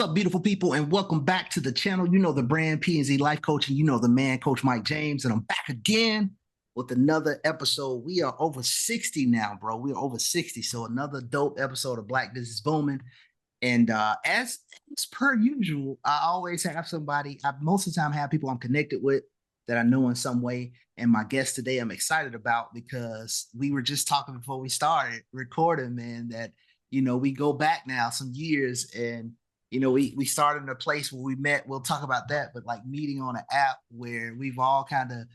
up, beautiful people, and welcome back to the channel. You know the brand P&Z Life Coaching. You know the man, Coach Mike James, and I'm back again with another episode. We are over 60 now, bro. We are over 60, so another dope episode of Black Business Booming. And as per usual, I always have somebody. I most of the time have people I'm connected with that I know in some way. And my guest today, I'm excited about because we were just talking before we started recording, man. That we go back now some years, and we started in a place where we met. We'll talk about that, but like meeting on an app where we've all kind of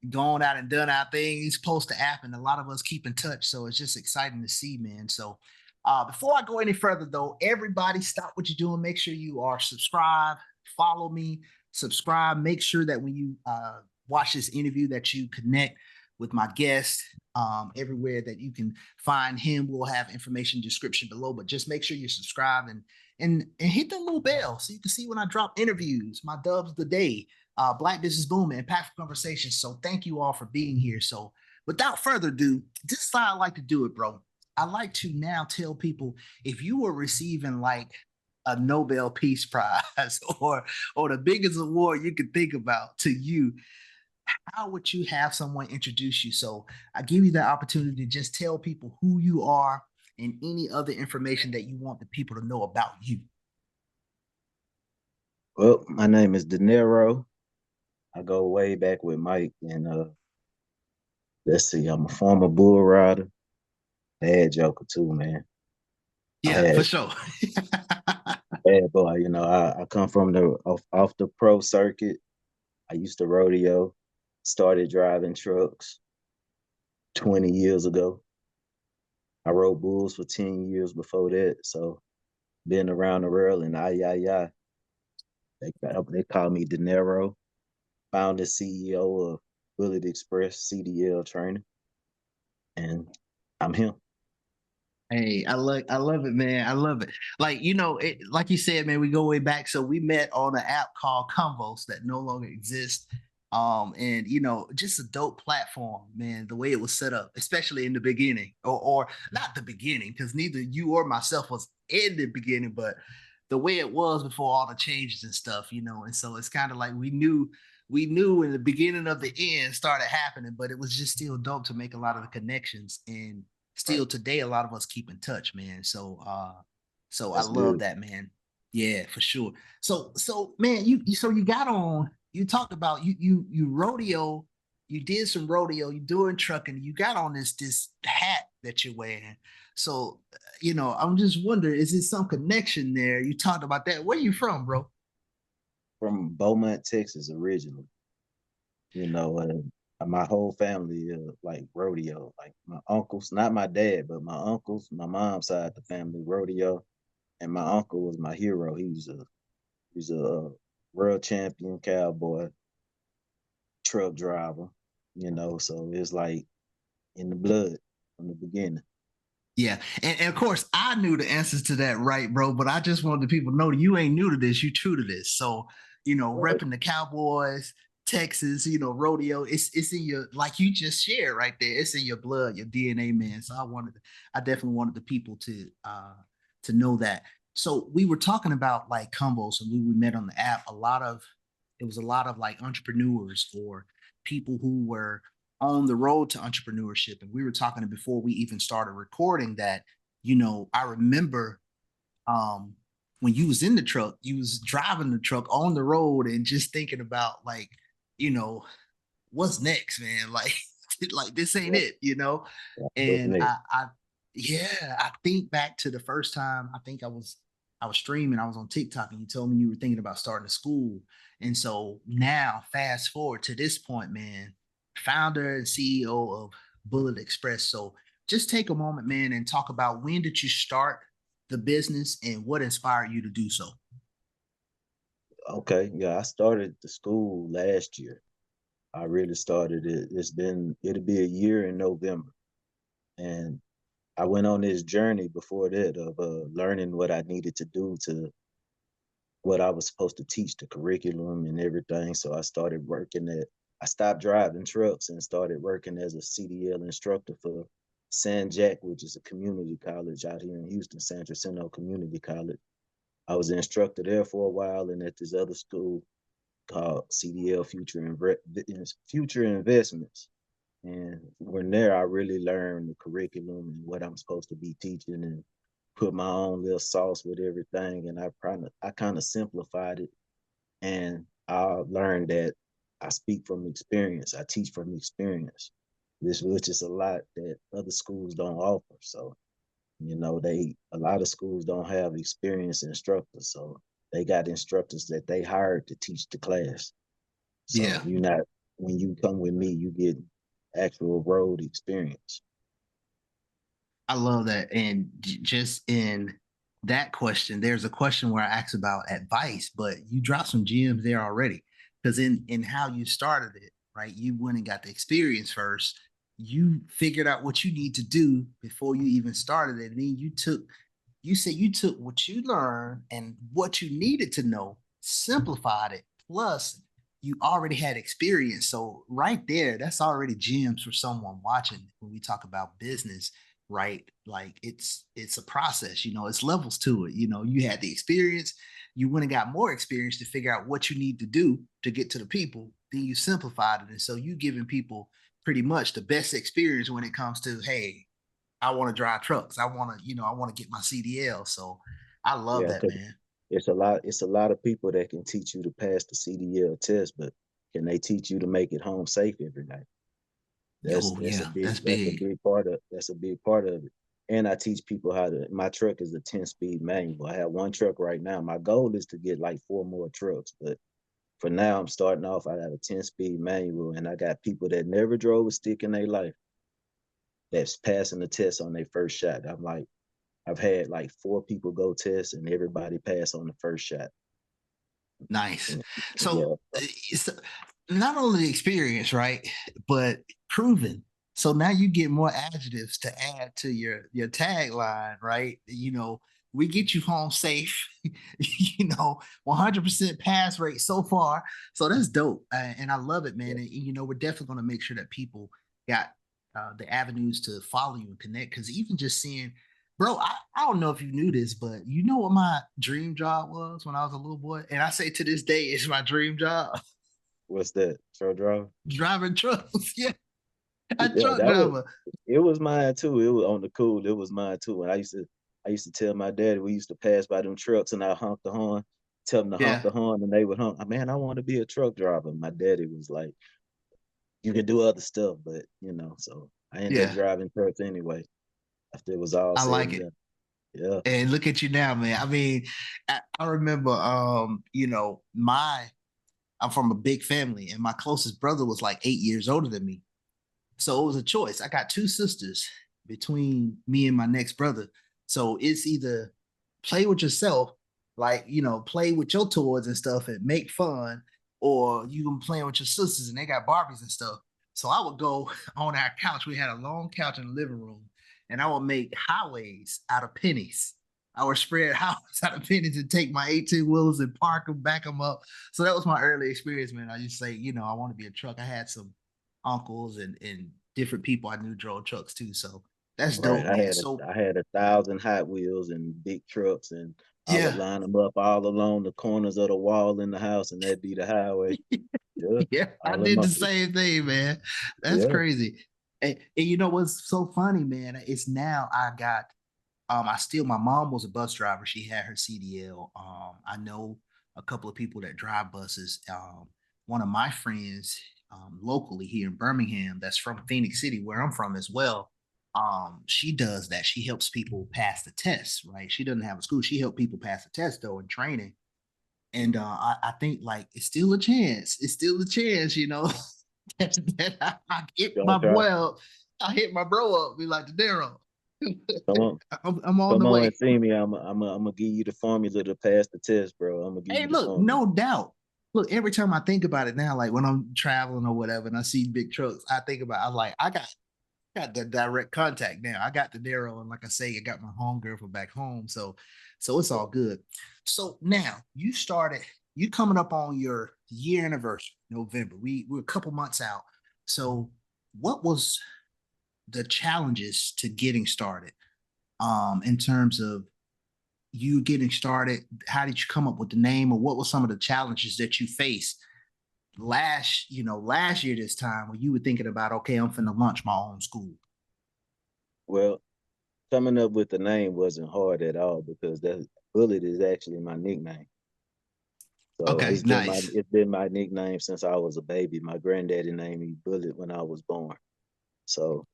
gone out and done our things post the app, and a lot of us keep in touch. So it's just exciting to see, man. So before I go any further, though, everybody stop what you're doing. Make sure you are subscribed, follow me, subscribe. Make sure that when you watch this interview that you connect with my guest everywhere that you can find him. We'll have information description below, but just make sure you subscribe and hit the little bell so you can see when I drop interviews, my dubs of the day, Black Business Booming, impactful conversations. So thank you all for being here. So without further ado, this is how I like to do it, bro. I like to now tell people, if you were receiving like a Nobel Peace Prize or the biggest award you could think about to you, how would you have someone introduce you? So I give you the opportunity to just tell people who you are and any other information that you want the people to know about you. Well, my name is Danero. I go way back with Mike, and let's see, I'm a former bull rider, bad joker too, man. Yeah, for sure. Bad boy. I come from the off the pro circuit. I used to rodeo, started driving trucks 20 years ago. I rode bulls for 10 years before that, so been around the world, and they call me Danero, founder CEO of Bullet Xpress CDLtraining, and I'm him. Hey, I love it, man. I love it. Like, like you said, man, we go way back. So we met on an app called Convoz that no longer exists. And just a dope platform, man, the way it was set up, especially in the beginning, or not the beginning, because neither you or myself was in the beginning, but the way it was before all the changes and stuff, and so it's kind of like we knew in the beginning of the end started happening, but it was just still dope to make a lot of the connections. And still today, a lot of us keep in touch, man. So I love that, man. Yeah, for sure. So man, you got on, you talked about you rodeo, you did some rodeo, you doing trucking, you got on this hat that you're wearing. So I'm just wondering, is there some connection there? You talked about that. Where you from, bro? From Beaumont, Texas, originally. My whole family like rodeo. Like my uncles, not my dad, but my uncles, my mom's side of the family rodeo, and my uncle was my hero. He's a world champion cowboy, truck driver. So it's like in the blood from the beginning. Yeah. And of course, I knew the answers to that, right, bro? But I just wanted the people to know you ain't new to this. You true to this. So, repping the Cowboys, Texas, rodeo, it's in your, like you just shared right there. It's in your blood, your DNA, man. So I definitely wanted the people to know that. So we were talking about like combos, and we met on the app. It was a lot of like entrepreneurs or people who were on the road to entrepreneurship. And we were talking before we even started recording that, I remember when you was in the truck, you was driving the truck on the road and just thinking about like, what's next, man? Like, like this ain't it, And I think back to the first time, I think I was streaming, I was on TikTok, and you told me you were thinking about starting a school. And so now fast forward to this point, man, founder and CEO of Bullet Xpress. So just take a moment, man, and talk about, when did you start the business and what inspired you to do so? Okay, yeah, I started the school last year. I really started it. It'll be a year in November. And I went on this journey before that of learning what I needed to do to what I was supposed to teach, the curriculum and everything. So I stopped driving trucks and started working as a CDL instructor for San Jac, which is a community college out here in Houston, San Jacinto Community College. I was an instructor there for a while, and at this other school called CDL Future Investments. And when there, I really learned the curriculum and what I'm supposed to be teaching, and put my own little sauce with everything. And I kind of simplified it, and I learned that I speak from experience. I teach from experience, which is a lot that other schools don't offer. So, a lot of schools don't have experienced instructors. So they got instructors that they hired to teach the class. So Yeah. when you come with me, you get actual road experience. I love that. And just in that question, there's a question where I asked about advice, but you dropped some gems there already. Because in how you started it, right? You went and got the experience first. You figured out what you need to do before you even started it. And then you said you took what you learned and what you needed to know, simplified it, plus you already had experience. So right there, that's already gems for someone watching when we talk about business, right? Like it's a process, it's levels to it. You had the experience, you went and got more experience to figure out what you need to do to get to the people, then you simplified it. And so you giving people pretty much the best experience when it comes to, hey, I want to drive trucks. I want to get my CDL. So I love Yeah, that, because man. it's a lot of people that can teach you to pass the CDL test, but can they teach you to make it home safe every night? That's Oh that's a yeah, big that's that's a big. big part of that's a big part of it. And I teach people how to. My truck is a 10-speed manual. I have one truck right now. My goal is to get like 4 more trucks, but for now I'm starting off. I got a 10-speed manual, and I got people that never drove a stick in their life that's passing the test on their first shot. I've had like 4 people go test, and everybody pass on the first shot. Nice. And So yeah, it's not only the experience, right, but proven. So now you get more adjectives to add to your tagline, right? We get you home safe. 100% pass rate so far. So that's dope, and I love it, man. yeah. And we're definitely going to make sure that people got the avenues to follow you and connect. Because even just seeing, bro, I don't know if you knew this, but you know what my dream job was when I was a little boy? And I say to this day, it's my dream job. What's that? Truck driver? Driving trucks. Yeah. A Yeah, truck that was driver. it was mine too. It was on the cool. It was mine too. And I used to tell my daddy, we used to pass by them trucks, and I honk the horn, tell them to honk Yeah. the horn, and they would honk. Man, I want to be a truck driver. My daddy was like, you can do other stuff, but so I ended up Yeah. driving trucks anyway after it was all I said like and it. done. Yeah. And look at you now, man. I mean, I remember I'm from a big family, and my closest brother was like 8 years older than me. So it was a choice. I got two sisters between me and my next brother. So it's either play with yourself, like, play with your toys and stuff and make fun, or you can play with your sisters and they got Barbies and stuff. So I would go on our couch. We had a long couch in the living room, and I would make highways out of pennies. I would spread highways out of pennies and take my 18 wheelers and park them, back them up. So that was my early experience, man. I used to say, I want to be a truck. I had some uncles and different people I knew drove trucks too. So that's Right. dope, I man. had So I had 1,000 Hot Wheels and big trucks, and I would yeah, line them up all along the corners of the wall in the house, and that'd be the highway. Yeah. yeah, I All in did my the same thing, man. That's Yeah. crazy. And you know what's so funny, man? It's now I got my mom was a bus driver. She had her CDL. I know a couple of people that drive buses. One of my friends locally here in Birmingham, that's from Phoenix City, where I'm from as well. She does that. She helps people pass the test, right? She doesn't have a school. She helped people pass the test though in training. And I think like it's still a chance. It's still a chance, that I hit my Gonna try. boy up. I hit my bro up, be like, Danero. Come on. I'm on Come the on way. and see me. I'm gonna give you the formula to pass the test, bro. I'm gonna give Hey, you the look, formula. no doubt. Look, every time I think about it now, like when I'm traveling or whatever, and I see big trucks, I think about. I'm like, I got the direct contact now. I got the Darrow, and like I say, I got my homegirl from back home, so it's all good. So now you coming up on your year anniversary, November. We're a couple months out. So what was the challenges to getting started? In terms of you getting started, how did you come up with the name, or what were some of the challenges that you faced last year this time when you were thinking about, okay, I'm finna launch my own school? Well, coming up with the name wasn't hard at all because that Bullet is actually my nickname. So Okay, nice. it's been my nickname since I was a baby. My granddaddy named me Bullet when I was born. So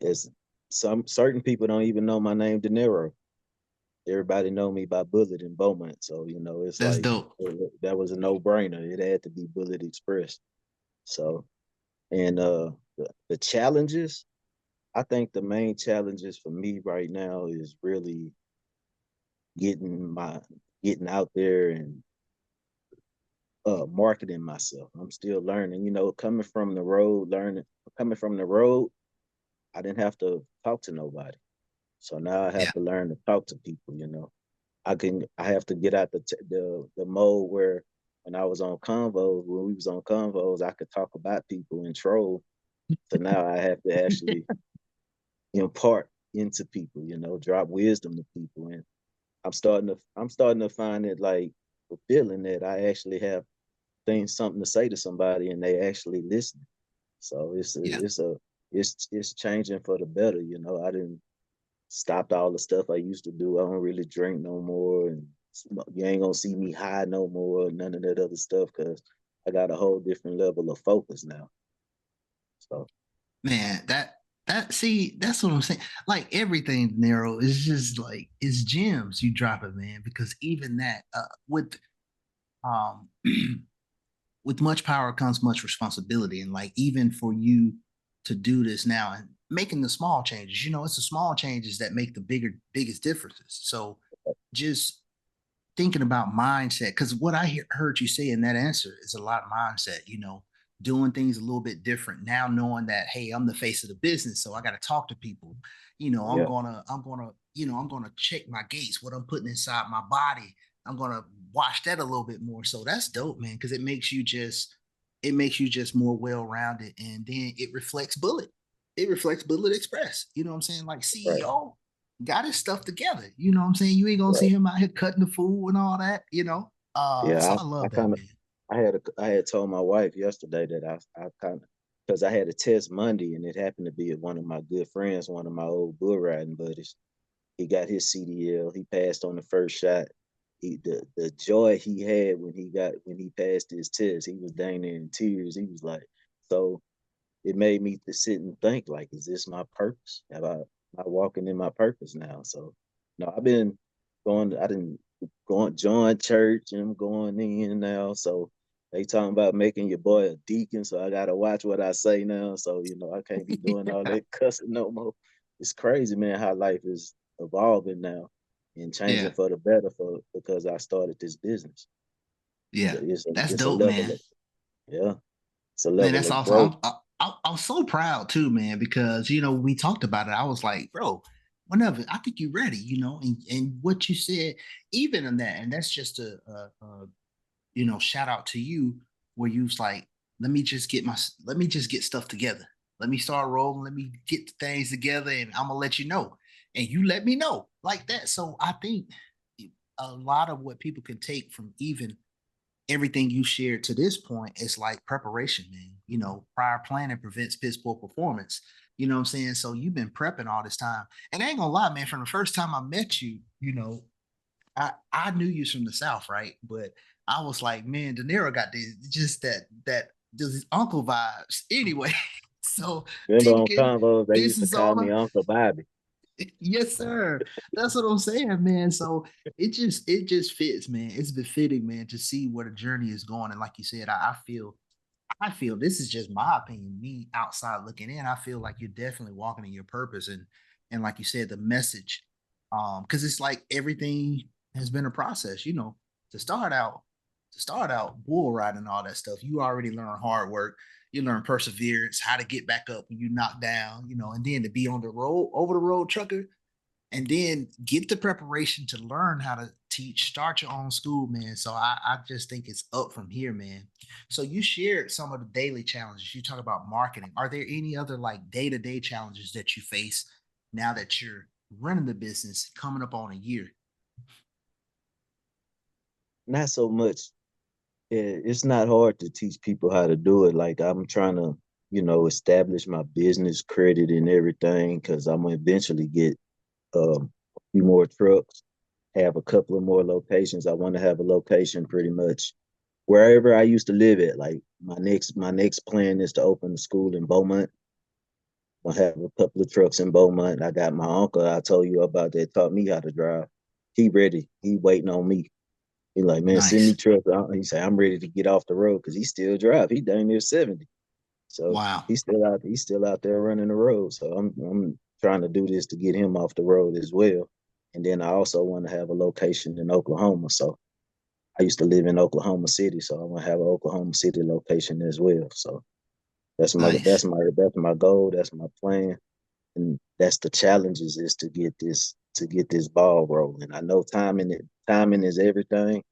it's some certain people don't even know my name Danero. Everybody know me by Bullet in Beaumont. So, it's That's like dope. that was a no-brainer. It had to be Bullet Express. So, and the challenges, I think the main challenges for me right now is really getting my getting out there and marketing myself. I'm still learning, coming from the road, I didn't have to talk to nobody. So now I Yeah. have to learn to talk to people, I have to get out the mode where when I was on Convoz, when we was on Convoz, I could talk about people and troll. So now I have to actually impart into people, drop wisdom to people. And I'm starting to find it like fulfilling that I actually have something to say to somebody and they actually listen. So Yeah. it's changing for the better. I didn't stopped all the stuff I used to do. I don't really drink no more, and you ain't gonna see me high no more. None of that other stuff because I got a whole different level of focus now. So Man, see, that's what I'm saying. Like everything, Nero, is just like it's gems you drop it, man. Because even that, um with much power comes much responsibility. And like even for you to do this now and making the small changes, it's the small changes that make the biggest differences. So just thinking about mindset, because what I heard you say in that answer is a lot of mindset, doing things a little bit different now, knowing that, hey, I'm the face of the business, so I got to talk to people. yeah, I'm gonna check my gates, what I'm putting inside my body. I'm gonna watch that a little bit more. So that's dope, man, because it makes you just more well-rounded, and then it reflects Bullet. It reflects Bullet Express. You know what I'm saying? Like right, CEO got his stuff together. You know what I'm saying? You ain't gonna see right. him out here cutting the food and all that. So Yeah, I I love that, kind of man. I had told my wife yesterday that I kind of because I had a test Monday and it happened to be at one of my good friends, one of my old bull riding buddies. He got his CDL. He passed on the first shot. The joy he had when he passed his test, he was dang near in tears. He was like, so it made me to sit and think like, is this my purpose? Am I walking in my purpose now? So no, I've been I didn't join church and I'm going in now. So they talking about making your boy a deacon. So I gotta watch what I say now. So, I can't be doing all that cussing no more. It's crazy, man, how life is evolving now and changing Yeah, for the better because I started this business. yeah. That's It's a dope, level man. of yeah, it's a Man, level that's of awesome. growth. I'm so proud too, man, because we talked about it. I was like, bro, whenever I think you're ready, and what you said, even in that, and that's just a shout out to you where you was like, let me just get stuff together. Let me start rolling. Let me get things together, and I'm gonna let you know. And you let me know like that. So I think a lot of what people can take from even everything you shared to this point is like preparation, man. Prior planning prevents piss poor performance. You know what I'm saying? So you've been prepping all this time. And I ain't gonna lie, man, from the first time I met you, I knew you from the South, right? But I was like, man, De Niro got this just that these uncle vibes anyway. So Remember on thinking Convoz, they this used to is call all me Uncle Bobby. yes, sir. That's what I'm saying, man. So it just fits, man. It's befitting, man, to see where the journey is going. And like you said, I feel this is just my opinion, me outside looking in. I feel like you're definitely walking in your purpose, and like you said, the message. Because it's like everything has been a process, to start out bull riding and all that stuff. You already learn hard work, you learn perseverance, how to get back up when you knock down, and then to be on the road, over the road trucker, and then get the preparation to learn how to teach, start your own school, man. So I just think it's up from here, man. So you shared some of the daily challenges. You talk about marketing. Are there any other like day-to-day challenges that you face now that you're running the business coming up on a year? not so much. It's not hard to teach people how to do it. Like I'm trying to, establish my business credit and everything because I'm gonna eventually get a few more trucks, have a couple of more locations. I want to have a location pretty much wherever I used to live at. Like my next plan is to open a school in Beaumont. I have a couple of trucks in Beaumont. I got my uncle I told you about that taught me how to drive. He ready. He waiting on me. He like, man, send me Nice. truck. He say, I'm ready to get off the road because he still drive. He dang near 70. So Wow. he's still out there running the road. So I'm trying to do this to get him off the road as well. And then I also want to have a location in Oklahoma. So I used to live in Oklahoma City, so I want to have an Oklahoma City location as well. So that's my that's Nice. my that's my goal. That's my plan, and that's the challenges is to get this ball rolling. I know timing is everything.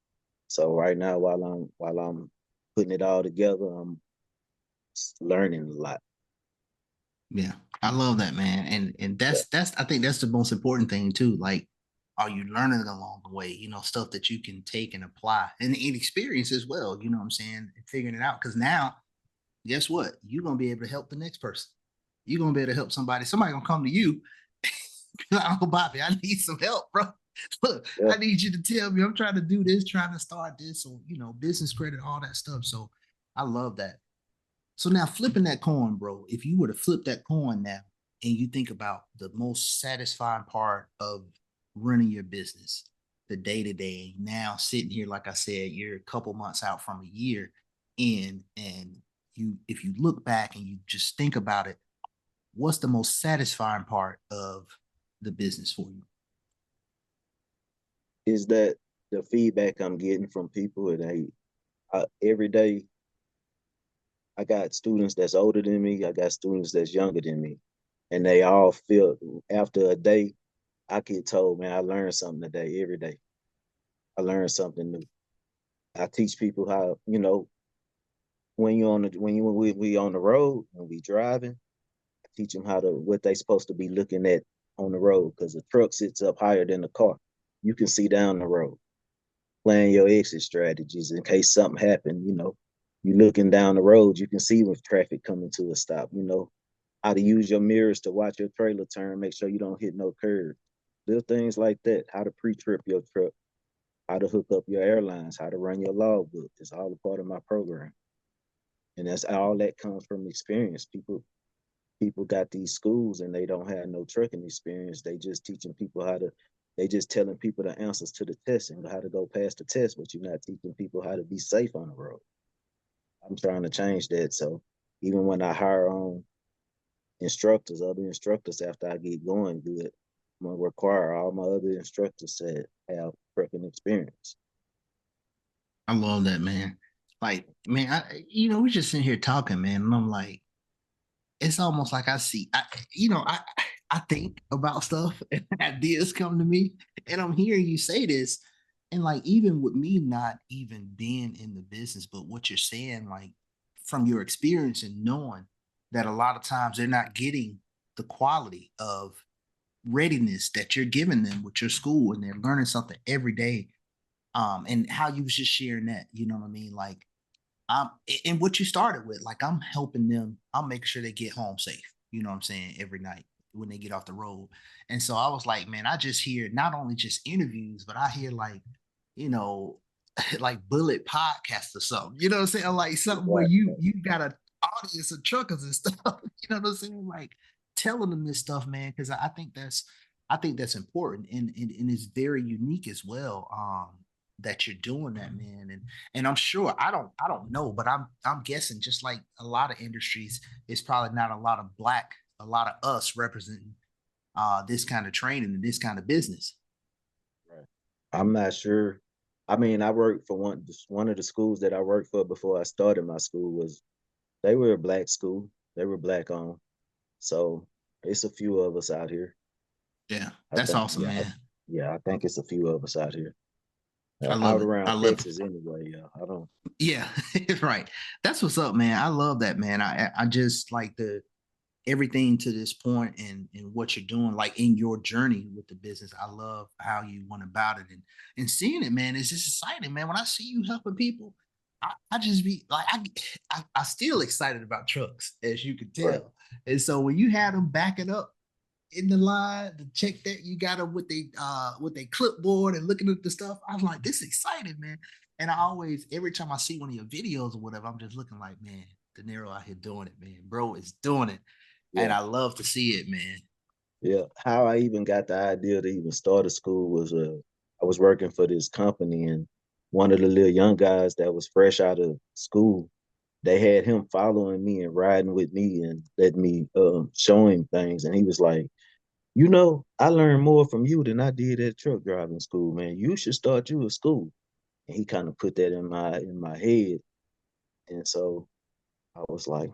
So right now, while I'm putting it all together, I'm learning a lot. Yeah. I love that, man. And Yeah, that's I think that's the most important thing too. Like, are you learning along the way? Stuff that you can take and apply and experience as well. You know what I'm saying? And figuring it out. Because now, guess what? You're gonna be able to help the next person. You're gonna be able to help somebody. Somebody gonna come to you. Like, Uncle Bobby, I need some help, bro. Look, yeah. I need you to tell me I'm trying to do this, trying to start this, or business credit, all that stuff. So I love that. So now flipping that coin, bro, if you were to flip that coin now and you think about the most satisfying part of running your business, the day to day, now sitting here, like I said, you're a couple months out from a year in, and if you look back and you just think about it, what's the most satisfying part of the business for you? Is that the feedback I'm getting from people? And every day I got students that's older than me. I got students that's younger than me, and they all feel after a day. I get told, man, I learned something today. Every day, I learned something new. I teach people how, when we on the road when we driving, I teach them how to what they supposed to be looking at on the road because the truck sits up higher than the car. You can see down the road. Plan your exit strategies in case something happened. You looking down the road, you can see with traffic coming to a stop. How to use your mirrors to watch your trailer turn, make sure you don't hit no curve. Little things like that. How to pre-trip your truck, how to hook up your airlines, how to run your logbook. It's all a part of my program, and that's all that comes from experience. People got these schools and they don't have no trucking experience. They just teaching people how to. They just telling people the answers to the test and how to go past the test, but you're not teaching people how to be safe on the road. I'm trying to change that. So even when I hire on other instructors after I get going good, I'm gonna require all my other instructors to have trucking experience. I love that, man. Like, man, we're just sitting here talking, man, and I'm like, it's almost like I think about stuff and ideas come to me, and I'm hearing you say this, and like even with me not even being in the business, but what you're saying, like from your experience and knowing that a lot of times they're not getting the quality of readiness that you're giving them with your school, and they're learning something every day. And how you was just sharing that, you know what I mean? Like I'm and what you started with, like I'm helping them, I'm making sure they get home safe, you know what I'm saying, every night when they get off the road. And so I was like, man, I just hear not only just interviews, but I hear like, you know, like Bullet podcast or something, you know what I'm saying? Like something where Right. you got an audience of truckers and stuff, you know what I'm saying? Like telling them this stuff, man, because I think that's important and it's very unique as well. That you're doing that, man. And I'm sure I don't know, but I'm guessing just like a lot of industries, it's probably not a lot of us representing this kind of training and this kind of business. Right. I'm not sure. I mean, I worked for one of the schools that I worked for before I started my school was they were a black school. They were black owned. So it's a few of us out here. Yeah, I that's think, awesome, man. yeah, I think it's a few of us out here. I love Out it. I around love it. Texas anyway. Yeah, I don't. Yeah, right. That's what's up, man. I love that, man. I just like the everything to this point and what you're doing, like in your journey with the business. I love how you went about it and seeing it, man. It's just exciting, man. When I see you helping people, I just be like, I still excited about trucks, as you can Right. tell. And so when you had them backing up in the line to check that, you got them with their clipboard and looking at the stuff. I was like, this is exciting, man. And I always, every time I see one of your videos or whatever, I'm just looking like, man, Danero out here doing it, man. Bro is doing it. And Yeah. I love to see it, man. Yeah. How I even got the idea to even start a school was I was working for this company, and one of the little young guys that was fresh out of school, they had him following me and riding with me and letting me show him things. And he was like, you know, I learned more from you than I did at truck driving school, man. You should start you a school. And he kind of put that in my head. And so I was like,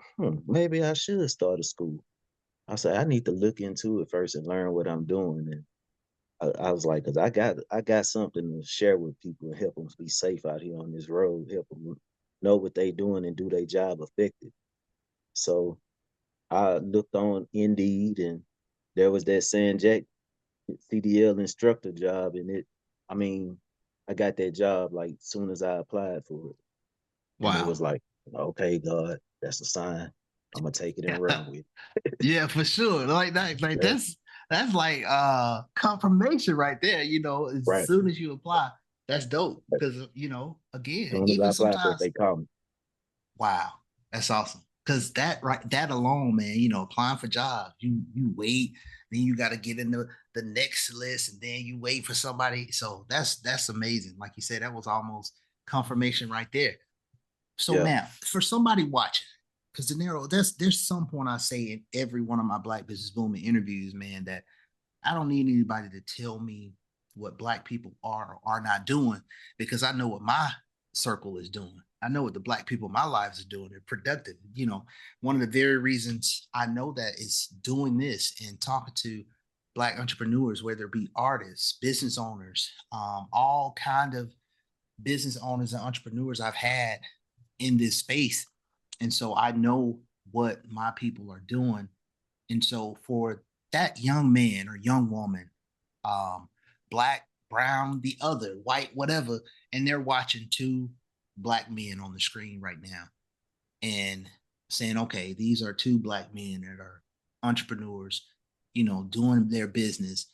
maybe I should start a school. I said, I need to look into it first and learn what I'm doing. And I was like, because I got something to share with people and help them be safe out here on this road, help them know what they doing and do their job effective. So I looked on Indeed, and there was that San Jack CDL instructor job, and I mean, I got that job like soon as I applied for it, and it Wow. was like, okay, God, that's a sign. I'm gonna take it and run with Yeah, for sure. Like that, like it. that's like confirmation right there. As Right. soon as you apply, that's dope. As Because again, soon as I even applied for it, sometimes, they called me. wow, that's awesome. Because that alone, man, applying for jobs, you wait, then you got to get in the next list, and then you wait for somebody. So that's amazing. Like you said, that was almost confirmation right there. So Yeah. now, for somebody watching, because Danero, there's some point I say in every one of my Black Business Booming interviews, man, that I don't need anybody to tell me what Black people are or are not doing, because I know what my circle is doing. I know what the Black people in my lives are doing. They're productive. One of the very reasons I know that is doing this and talking to Black entrepreneurs, whether it be artists, business owners, all kind of business owners and entrepreneurs I've had in this space. And so I know what my people are doing. And so for that young man or young woman, um, Black, brown, the other, white, whatever, and they're watching two Black men on the screen right now and saying, okay, these are two Black men that are entrepreneurs, doing their business.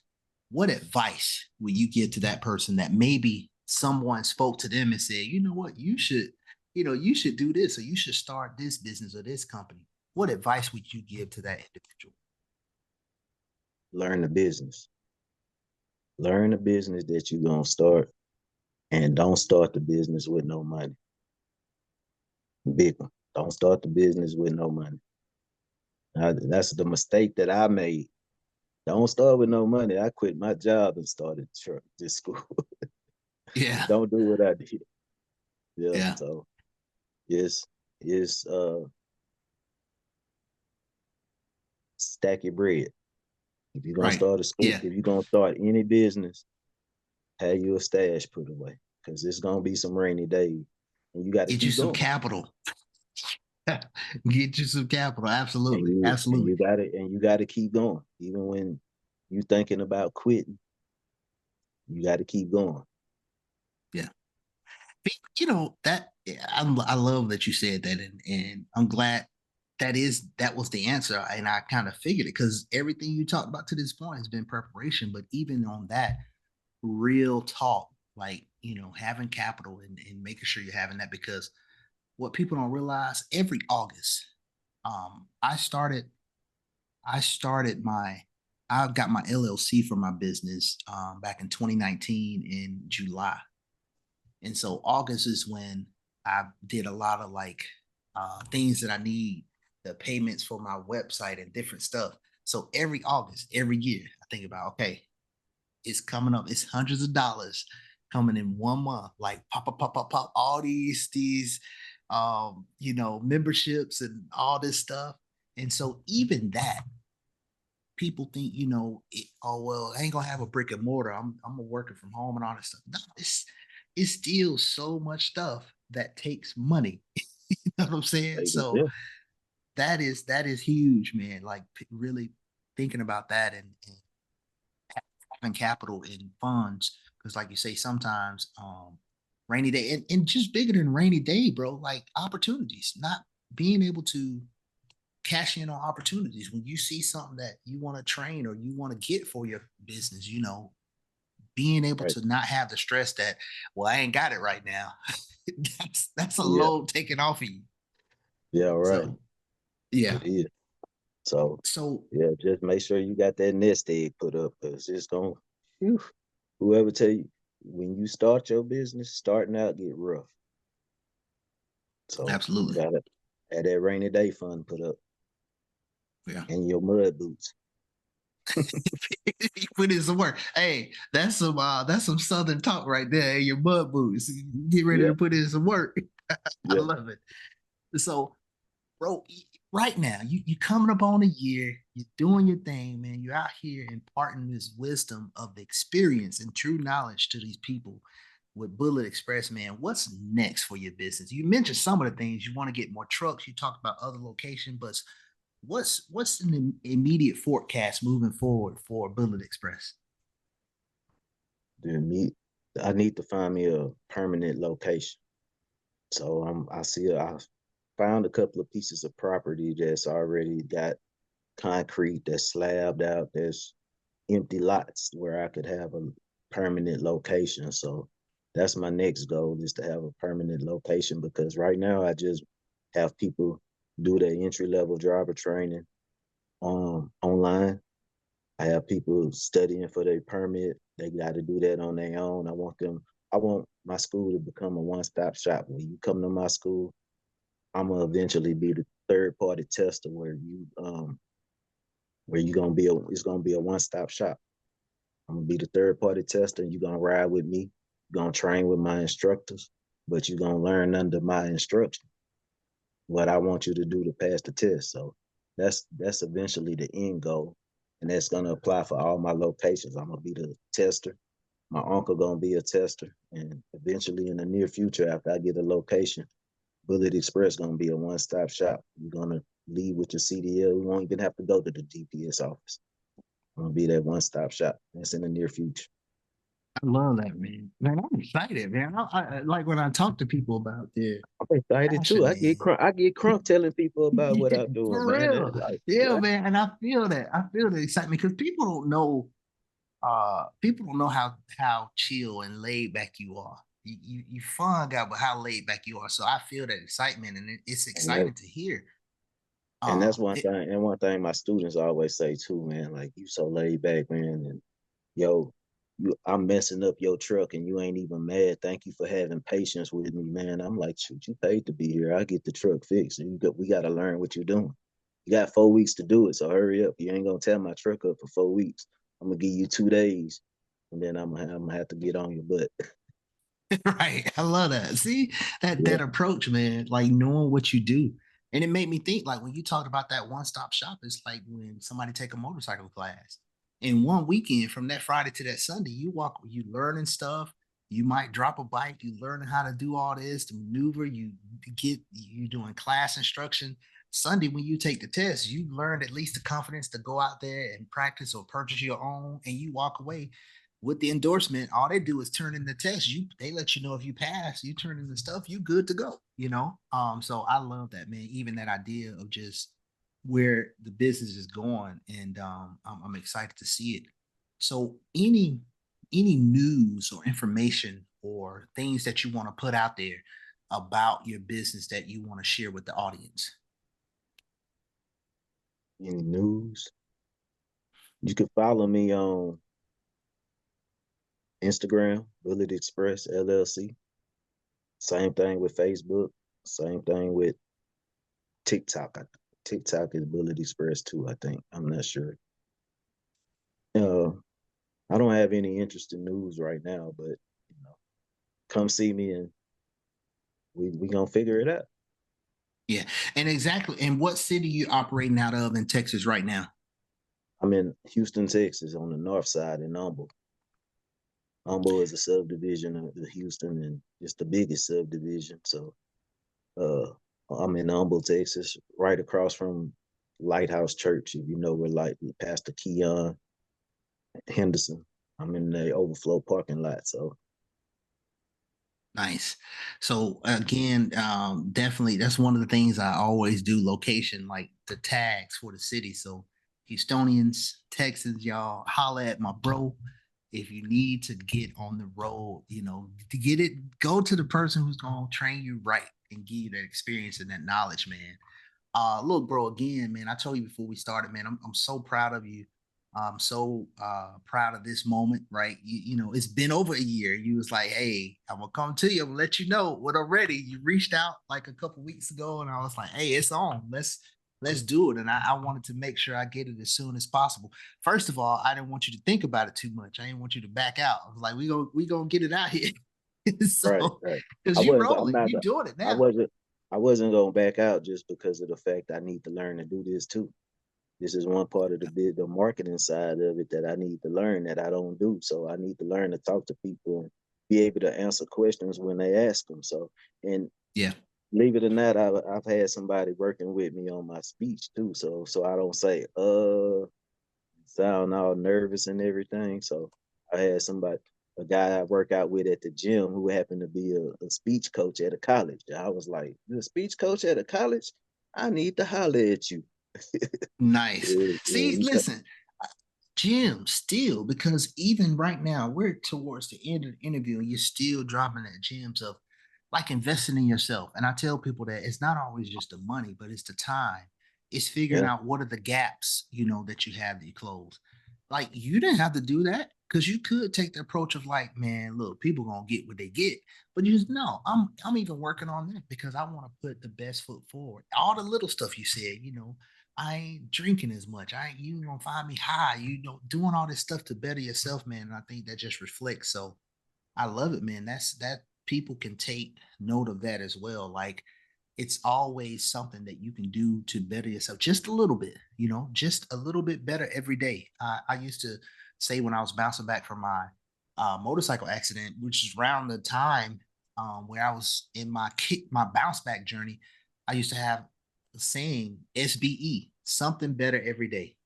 What advice would you give to that person that maybe someone spoke to them and said, you know what, you should do this, or you should start this business or this company? What advice would you give to that individual? Learn the business. Learn the business that you're gonna start, and don't start the business with no money. Big one. Don't start the business with no money. That's the mistake that I made. Don't start with no money. I quit my job and started this school. Yeah, Don't do what I did. Yeah. yeah, So it's it's stack your bread. If you're gonna right. start a school, Yeah, if you're gonna start any business, have you a stash put away, because it's gonna be some rainy days, and you got to get you keep some going. capital. Get you some capital. And Absolutely, you and absolutely. you got it, and you got to keep going, even when you thinking about quitting. You got to keep going. Yeah. That I love that you said that, and I'm glad that was the answer, and I kind of figured it because everything you talked about to this point has been preparation. But even on that, real talk, like having capital and making sure you're having that, because what people don't realize, every August, um, I started I started my I've got my LLC for my business back in 2019 in July. And so August is when I did a lot of like things that I need, the payments for my website and different stuff. So every August, every year, I think about, okay, it's coming up. It's hundreds of dollars coming in 1 month. Like pop, pop, pop, pop, pop, all these memberships and all this stuff. And so even that, people think, oh well, I ain't gonna have a brick and mortar. I'm working from home and all this stuff. No, it's still so much stuff that takes money. You know what I'm saying? Like, So yeah, that is huge, man. Like really thinking about that and having capital and funds because, like you say, sometimes rainy day and just bigger than rainy day, bro. Like opportunities, not being able to cash in on opportunities when you see something that you want to train or you want to get for your business. Being able Right. to not have the stress that, well, I ain't got it right now. That's a Yeah. load taken off of you. Yeah. Right. So yeah. It is. So So yeah, just make sure you got that nest egg put up because it's gonna. Whew, whoever tell you when you start your business, starting out get rough. So you absolutely. gotta have that rainy day fund put up Yeah. and your mud boots. You put in some work. Hey, that's some southern talk right there. Hey, your mud boots. Get ready Yeah, to put in some work. I yeah. love it. So, bro, right now, you coming up on a year, you're doing your thing, man. You're out here imparting this wisdom of experience and true knowledge to these people with Bullet Express, man. What's next for your business? You mentioned some of the things you want to get more trucks. You talked about other locations, but what's an immediate forecast moving forward for Bullet Express? Then me, I need to find me a permanent location. So I found a couple of pieces of property that's already got concrete, that's slabbed out, there's empty lots where I could have a permanent location. So that's my next goal is to have a permanent location because right now I just have people do their entry level driver training online. I have people studying for their permit. They got to do that on their own. I want my school to become a one-stop shop. When you come to my school, I'm gonna eventually be the third party tester where you gonna be it's gonna be a one-stop shop. I'm gonna be the third party tester. You're gonna ride with me. You're gonna train with my instructors, but you're gonna learn under my instruction what I want you to do to pass the test. So that's eventually the end goal. And that's gonna apply for all my locations. I'm gonna be the tester. My uncle gonna be a tester. And eventually in the near future, after I get a location, Bullet Express gonna be a one-stop shop. You're gonna leave with your CDL. You won't even have to go to the DPS office. I'm gonna be that one-stop shop. That's in the near future. I love that, man. Man, I'm excited, man. Like when I talk to people about their I'm excited too. passion, man. I get crunk telling people about what Yeah, I'm doing, for man. They're real. like, Yeah, what? man. And I feel that. I feel the excitement because people don't know how chill and laid back you are. You fun guy, but how laid back you are. So I feel that excitement and it's And that exciting to hear. and that's one It, thing. And one thing my students always say too, man. Like you so laid back, man. And yo, I'm messing up your truck, and you ain't even mad. Thank you for having patience with me, man. I'm like, shoot, you paid to be here. I get the truck fixed, and we got to learn what you're doing. You got 4 weeks to do it, so hurry up. You ain't gonna tear my truck up for 4 weeks. I'm gonna give you 2 days, and then I'm gonna have to get on your butt. right. I love that. See Yeah, that approach, man. Like knowing what you do. And it made me think like when you talked about that one-stop shop, it's like when somebody take a motorcycle class. In one weekend from that Friday to that Sunday, you learning stuff. You might drop a bike, you learning how to do all this, to maneuver, you doing class instruction. Sunday, when you take the test, you learned at least the confidence to go out there and practice or purchase your own, and you walk away with the endorsement. All they do is turn in the test. They let you know if you pass, you turn in the stuff, you good to go. So I love that, man. Even that idea of just where the business is going, and I'm excited to see it. So any news or information or things that you want to put out there about your business that you want to share with the audience? any news? You can follow me on Instagram, Bullet Xpress LLC. Same thing with Facebook. Same thing with TikTok. TikTok is Bullet Express too, I think. I'm not sure. Uh, I don't have any interest in news right now, but come see me and we gonna figure it out. Yeah, and exactly. And what city you operating out of in Texas right now? I'm in Houston, Texas, on the north side in Humble. Humble is a subdivision of the Houston, and it's the biggest subdivision. So, uh, I'm in Humble, Texas, right across from Lighthouse Church. If you know where like Pastor Keon Henderson. I'm in the overflow parking lot. So Nice. So again, definitely that's one of the things I always do, location, like the tags for the city. So Houstonians, Texans, y'all holla at my bro. If you need to get on the road, you know, to get it, go to the person who's gonna train you right and give you that experience and that knowledge, man. Look, bro, again, man, I told you before we started, man, I'm so proud of you. I'm so proud of this moment, right? You know, it's been over a year. You was like, hey, I'm gonna come to you, I'm gonna let you know when I'm ready. You reached out like a couple weeks ago, and I was like, hey, it's on. Let's do it. And I wanted to make sure I get it as soon as possible. First of all, I didn't want you to think about it too much. I didn't want you to back out. I was like, we gonna get it out here. right, So right. because I you wasn't. I'm rolling, not. you doing it I now. wasn't. I wasn't going to back out just because of the fact I need to learn to do this too. This is one part of the marketing side of it that I need to learn that I don't do. So I need to learn to talk to people and be able to answer questions when they ask them. So, and Yeah. believe it or not, I've had somebody working with me on my speech too. So I don't say sound all nervous and everything. So I had a guy I work out with at the gym who happened to be a speech coach at a college. I was like, "The speech coach at a college? I need to holler at you." Nice. Yeah, yeah, See, listen, Jim, still, because even right now, we're towards the end of the interview and you're still dropping that gems of like investing in yourself. And I tell people that it's not always just the money, but it's the time. It's figuring yeah, out what are the gaps, you know, that you have that you close. Like you didn't have to do that because you could take the approach of like, man, look, people gonna get what they get. But you just know I'm even working on that because I want to put the best foot forward. All the little stuff you said, you know, I ain't drinking as much. I ain't you gonna find me high. You know, doing all this stuff to better yourself, man. And I think that just reflects. So I love it, man. That people can take note of that as well. Like it's always something that you can do to better yourself just a little bit, you know, just a little bit better every day. I used to say when I was bouncing back from my motorcycle accident, which is around the time where I was in my bounce back journey, I used to have a saying SBE, something better every day,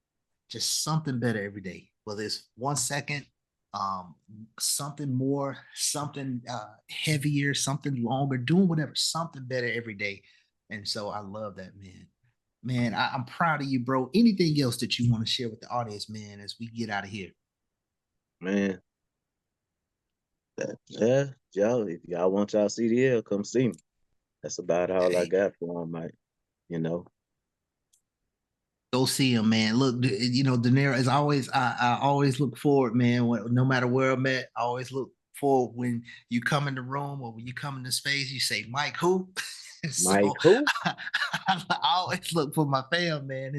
just something better every day. Whether it's 1 second, um, something more, something heavier, something longer, doing whatever, something better every day. And so I love that, man. Man, I'm proud of you, bro. Anything else that you want to share with the audience, man, as we get out of here? man. Yeah, y'all. If y'all want y'all CDL, come see me. That's about all I Hey, got for them, Mike. You know, go see him, man. Look, you know, Danero is always. I always look forward, man. No matter where I'm at, I always look forward when you come in the room or when you come into space. You say, "Mike, who?" Mike, So who? I always look for my fam, man.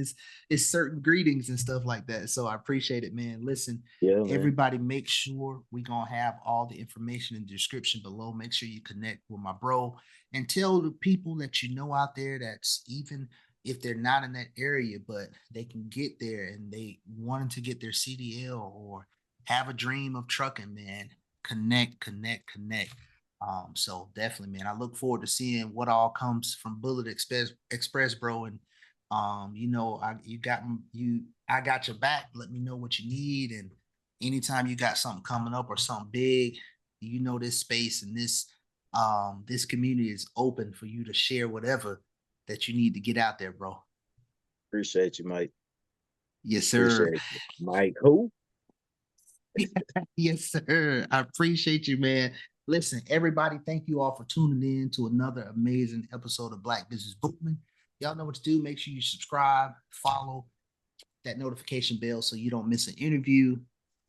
It's certain greetings and stuff like that. So I appreciate it, man. Listen, Yeah, man. everybody, make sure we gonna have all the information in the description below. Make sure you connect with my bro and tell the people that you know out there that's even if they're not in that area, but they can get there and they wanted to get their CDL or have a dream of trucking, man. Connect, connect, connect. So definitely, man. I look forward to seeing what all comes from Express, bro. And you know, I got your back. Let me know what you need. And anytime you got something coming up or something big, you know this space and this community is open for you to share whatever that you need to get out there, bro. Appreciate you, Mike. Yes, sir. Appreciate you. Mike, who? Yes, sir. I appreciate you, man. Listen, everybody, thank you all for tuning in to another amazing episode of Black Business Booming. Y'all know what to do. Make sure you subscribe, follow that notification bell so you don't miss an interview,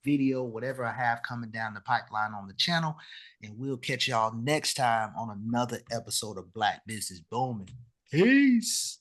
video, whatever I have coming down the pipeline on the channel. And we'll catch y'all next time on another episode of Black Business Booming. Peace.